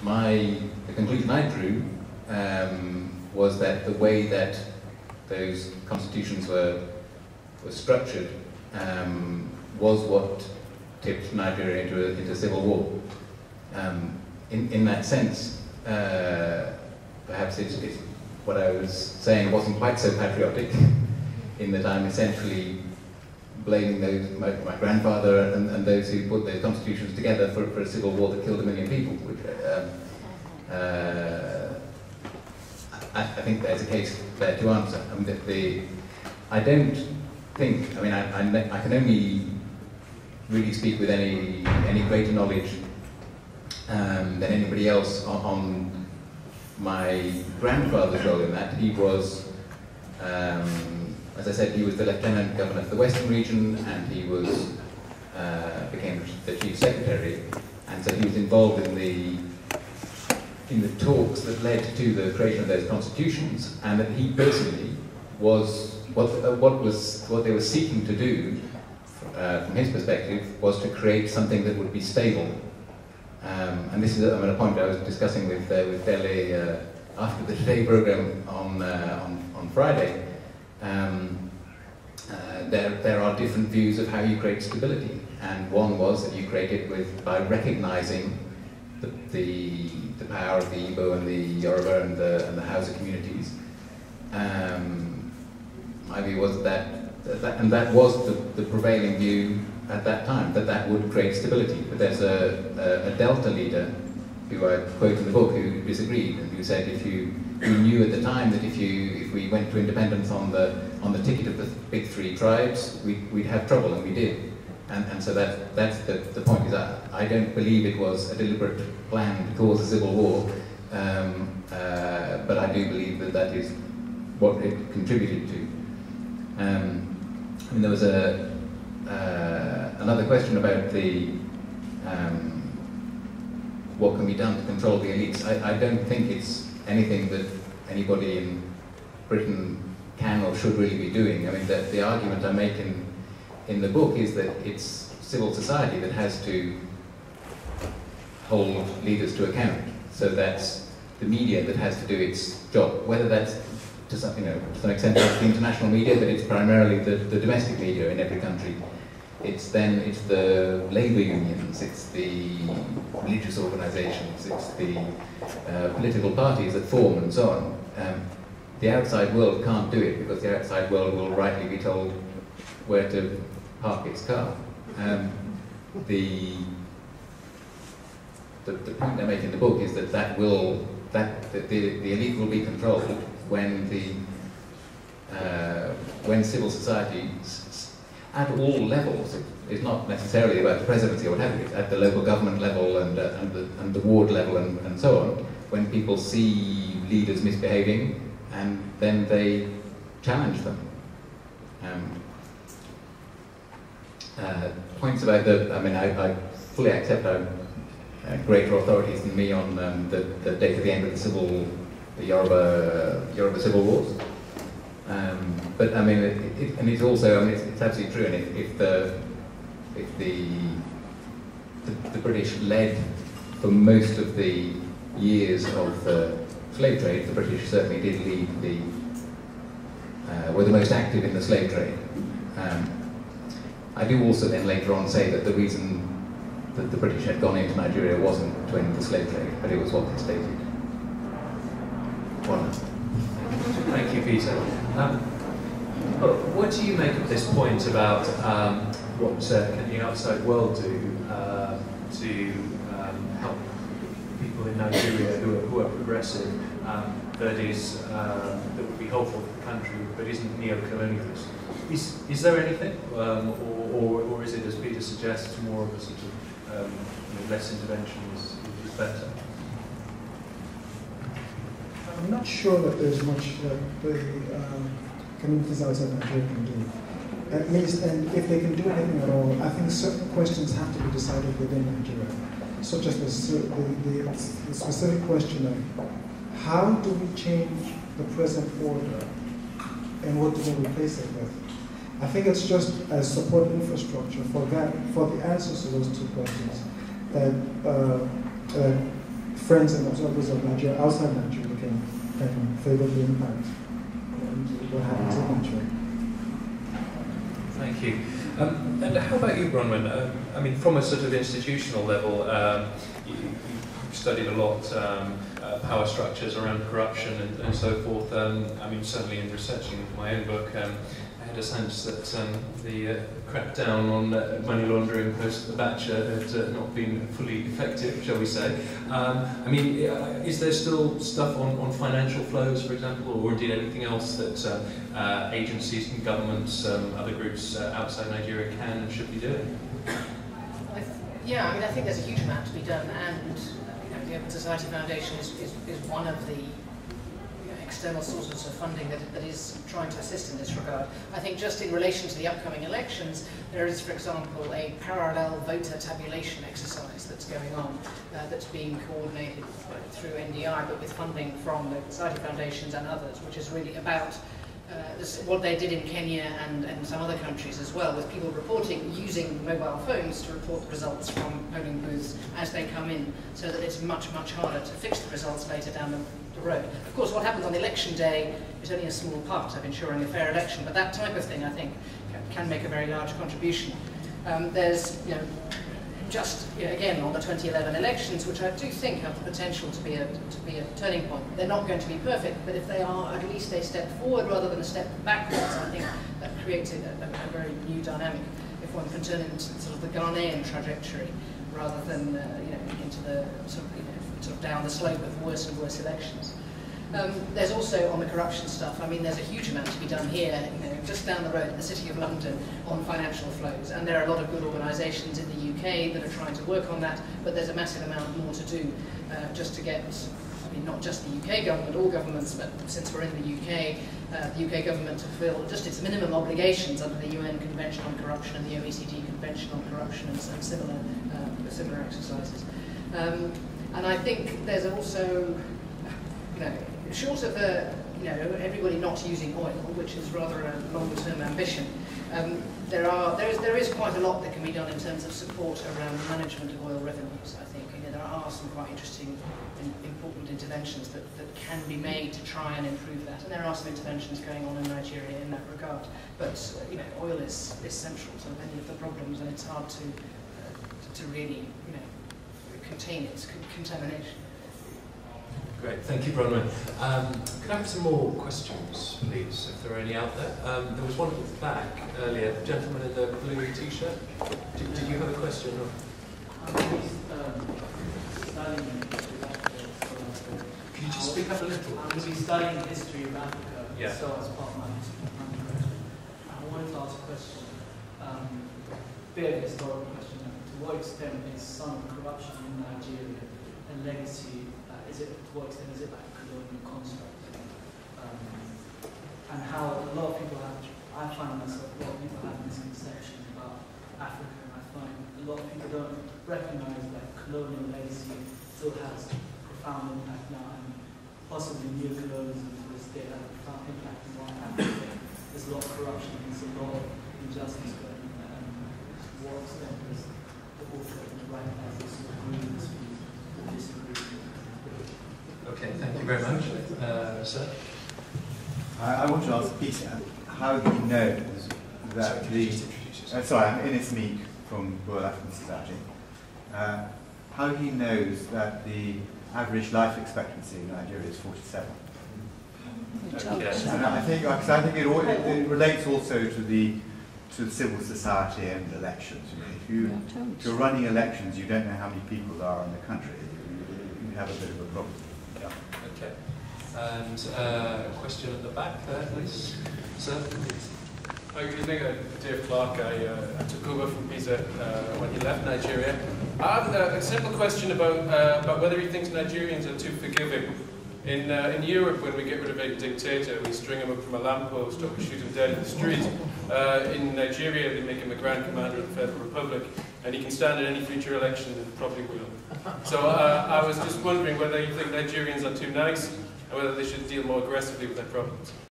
the conclusion I drew was that the way that those constitutions were structured was what tipped Nigeria into civil war. In that sense, perhaps it's what I was saying wasn't quite so patriotic, in that I'm essentially blaming my grandfather and those who put those constitutions together for a civil war that killed 1 million people. Which, I think there's a case there to answer. I don't think, I can only really speak with any greater knowledge than anybody else on my grandfather's role in that. He was, as I said, he was the Lieutenant Governor of the Western region, and he was became the Chief Secretary, and so he was involved in the talks that led to the creation of those constitutions, and that he personally was what they were seeking to do, from his perspective, was to create something that would be stable. And this is a point I was discussing with Dele after the Today program on Friday. There are different views of how you create stability, and one was that you create it by recognizing the power of the Igbo and the Yoruba and the Hausa communities. My view was that was the prevailing view at that time, that would create stability. But there's a Delta leader who I quote in the book who disagreed, and who said who knew at the time that if we went to independence on the ticket of the big 3 tribes, we'd have trouble, and we did. And so that's the point, is I don't believe it was a deliberate plan to cause a civil war, but I do believe that is what it contributed to. There was another question about what can be done to control the elites. I don't think it's anything that anybody in Britain can or should really be doing. The argument I make in the book is that it's civil society that has to hold leaders to account. So that's the media that has to do its job, whether that's to some extent the international media, but it's primarily the domestic media in every country. It's the labour unions, it's the religious organisations, it's the political parties that form, and so on. The outside world can't do it, because the outside world will rightly be told where to park its car. The point I make in the book is that the elite will be controlled when civil society at all levels, it's not necessarily about the presidency or what have you, at the local government level and the ward level and so on, when people see leaders misbehaving, and then they challenge them. Points about I fully accept greater authorities than me on the date of the end of the Yoruba civil wars. But it's also, it's absolutely true. And if the British led for most of the years of the slave trade, the British certainly did lead were the most active in the slave trade. I do also then later on say that the reason that the British had gone into Nigeria wasn't to end the slave trade, but it was what they stated. One. Thank you, Peter. What do you make of this point about what can the outside world do to help people in Nigeria who are progressive, that would be helpful for the country, but isn't neo-colonialist? Is there anything, or is it, as Peter suggests, more of a sort of less intervention is better? I'm not sure that there's much that the communities outside Nigeria can do. At least, and if they can do anything at all, I think certain questions have to be decided within Nigeria, such as the specific question of how do we change the present order and what do we replace it with? I think it's just a support infrastructure for the answers to those 2 questions that friends and observers of Nigeria outside Nigeria can favorably impact what happens in Nigeria. Thank you. And how about you, Bronwyn? I mean, from a sort of institutional level, you've studied a lot power structures around corruption and so forth. I mean, certainly in researching my own book, I had a sense that the crackdown on money laundering post-Thatcher had not been fully effective, shall we say. I mean, is there still stuff on financial flows, for example, or indeed anything else that agencies and governments, other groups outside Nigeria can and should be doing? Yeah, I mean, I think there's a huge amount to be done, and the Open Society Foundation is one of the external sources of funding that is trying to assist in this regard. I think just in relation to the upcoming elections, there is, for example, a parallel voter tabulation exercise that's going on, that's being coordinated through NDI, but with funding from the Society Foundations and others, which is really about what they did in Kenya and some other countries as well, with people reporting, using mobile phones to report the results from polling booths as they come in, so that it's much, much harder to fix the results later down the road. Of course, what happens on election day is only a small part of ensuring a fair election, but that type of thing, I think, can make a very large contribution. There's, again, on the 2011 elections, which I do think have the potential to be a turning point. They're not going to be perfect, but if they are at least a step forward rather than a step backwards, I think that creates a very new dynamic. If one can turn into sort of the Ghanaian trajectory rather than into the sort of down the slope of worse and worse elections. There's also, on the corruption stuff, I mean, there's a huge amount to be done here, just down the road in the City of London on financial flows. And there are a lot of good organisations in the UK that are trying to work on that, but there's a massive amount more to do just to get, I mean, not just the UK government, all governments, but since we're in the UK government to fulfil just its minimum obligations under the UN Convention on Corruption and the OECD Convention on Corruption and similar exercises. And I think there's also, short of everybody not using oil, which is rather a long-term ambition, there is quite a lot that can be done in terms of support around the management of oil revenues. I think there are some quite interesting and important interventions that can be made to try and improve that, and there are some interventions going on in Nigeria in that regard. But oil is central to many of the problems, and it's hard to really contain its contamination. Great, thank you, Bronwyn. Could I have some more questions, please, if there are any out there? There was one at the back earlier, gentleman in the blue t-shirt. Did you have a question? Or? Could you just speak up a little? I'm going to be studying the history of Africa, yeah. So as part of my undergraduate. I wanted to ask a question, a bit of a historical question. To what extent is some corruption in Nigeria a legacy? To what extent is it like a colonial construct? And how a lot of people I find myself, a lot of people have misconceptions about Africa, and I find a lot of people don't recognize that colonial legacy still has profound impact now, and possibly neo-colonialism to this day has a profound impact on what Africa. There's a lot of corruption, there's a lot of injustice going on, and to what extent is the author right as this sort of agree with this view or disagree? Okay, thank you very much. Sir? I want to ask Peter, how he knows that sorry, I'm Innes Meek from Royal African Society. How he knows that the average life expectancy in Nigeria is 47. Okay. And I think it relates also to civil society and elections. If you're running elections, you don't know how many people there are in the country. You have a bit of a problem. Yeah. Okay. And a question at the back there, please. Sir? Good evening, Dave Clark. I took over from Peter when he left Nigeria. I have a simple question about whether he thinks Nigerians are too forgiving. In Europe, when we get rid of a dictator, we string him up from a lamppost or we shoot him dead in the street. In Nigeria, they make him a Grand Commander of the Federal Republic, and he can stand in any future election and probably will. So I was just wondering whether you think Nigerians are too nice, and whether they should deal more aggressively with their problems.